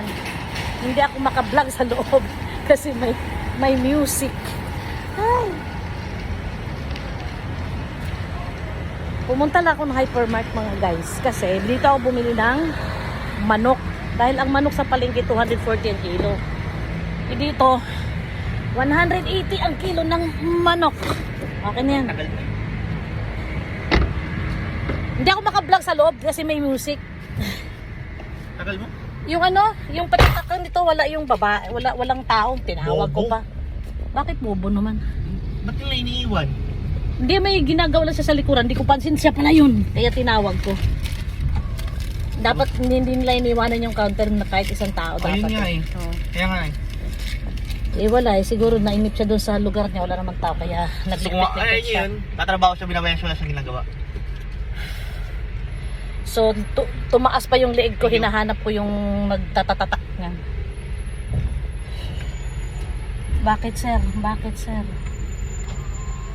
yan. Hindi ako maka-vlog sa loob kasi may music. Ay. Pumunta lang ako ng hypermart mga guys kasi dito ako bumili ng manok. Dahil ang manok sa palengke 240 ang kilo. E dito 180 ang kilo ng manok. Okay na yan. Hindi ako maka-vlog sa loob kasi may music. Tagal mo? Yung ano, yung patatakan dito wala yung babae, walang tao, tinawag ko pa. Bakit bobo naman? Ba't nila iniiwan? Hindi, may ginagawa lang siya sa likuran, hindi ko pansin siya pala yun. Kaya tinawag ko. Dapat hindi nila iniwanan yung counter na kahit isang tao dapat. Ayun nga eh. Oo. Kaya nga eh. Eh wala eh, siguro nainip siya doon sa lugar niya, wala namang tao kaya Gusto ko nga, naglikit-likit siya. yun. Tatrabaho siya, binabayan siya, wala siyang ginagawa. So tumaas pa yung leeg ko, hinahanap ko yung nagtatatatak nga. Bakit sir? Bakit sir?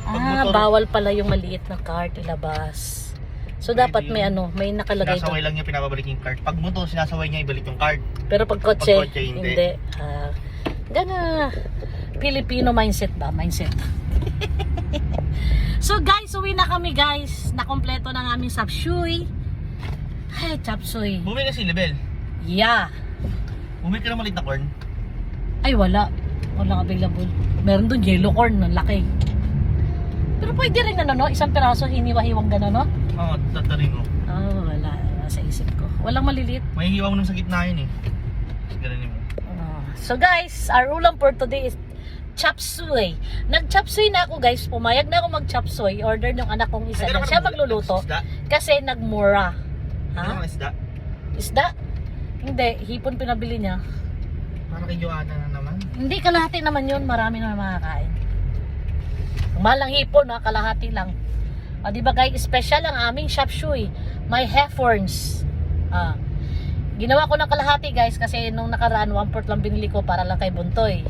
Pag motor, Bawal pala yung maliit na cart ilabas. So dapat Pwede may yun. may nakalagay sinasaway doon. lang niya, pinapabalik yung card. Pag motor, sinasaway niya, ibalik yung card. Pero pag kotse, Pag kotse, hindi. hindi. Gana Filipino mindset ba? Mindset. So guys, uwi na kami guys. Nakompleto na ng aming sapshuy. Ay, chapsuy. Bumili ka si Lebel. Yeah. Bumili ka ng maliit na corn. Ay, wala. Walang available. Meron doon yellow corn, ang laki. Pero pwede rin ano, no? Isang piraso, hiniwa-hiwang gano'n, no? Oo, tatarin mo. Wala. Nasa isip ko. Walang maliliit. May hiwa mo nung sa gitna yun eh. Garanin mo. So guys, our ulam for today is chop suey. Nag-chop suey na ako guys. Pumayag na ako mag-chop suey. Order ng anak kong isa. Siya magluluto. Isda? Kasi nagmura. Ano Ha? ang isda? Isda? Hindi. Hipon pinabili niya. Para kay Joanna na naman. Hindi, kalahati naman yun. Marami na makakain. Malang hipon ha, kalahati lang. O diba guys, special ang aming chop suey. May hefferns. Ginawa ko ng kalahati guys kasi nung nakaraan 1/4 lang binili ko para lang kay Buntoy.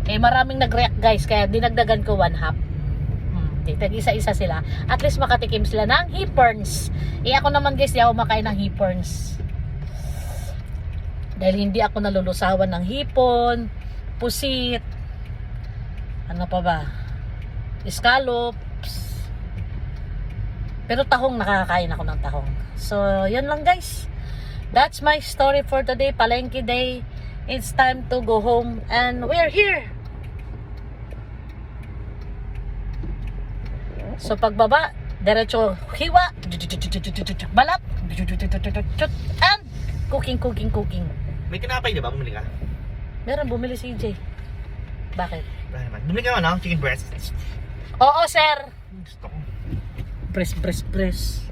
Eh maraming nag-react guys kaya dinagdagan ko 1/2. Tag isa-isa sila. At least makatikim sila ng hipperns. Ako naman guys, di ako makain ng hipperns. Dahil hindi ako nalulusawan ng hipon, pusit, ano pa ba? Scallops. Pero tahong, nakakain ako ng tahong. So, yun lang guys. That's my story for today. Palengke day. It's time to go home. And we're here. So pagbaba, diretso hiwa, balap, and cooking. May tinapay di ba? Bumili ka? Meron bumili si EJ. Bakit? Wala naman. Bumili ka ano? Chicken breast? Oo sir. Gusto ko. Press.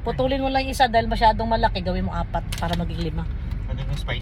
Putulin mo lang isa dahil masyadong malaki, gawin mo 4 para maging 5. Ano yung spicy?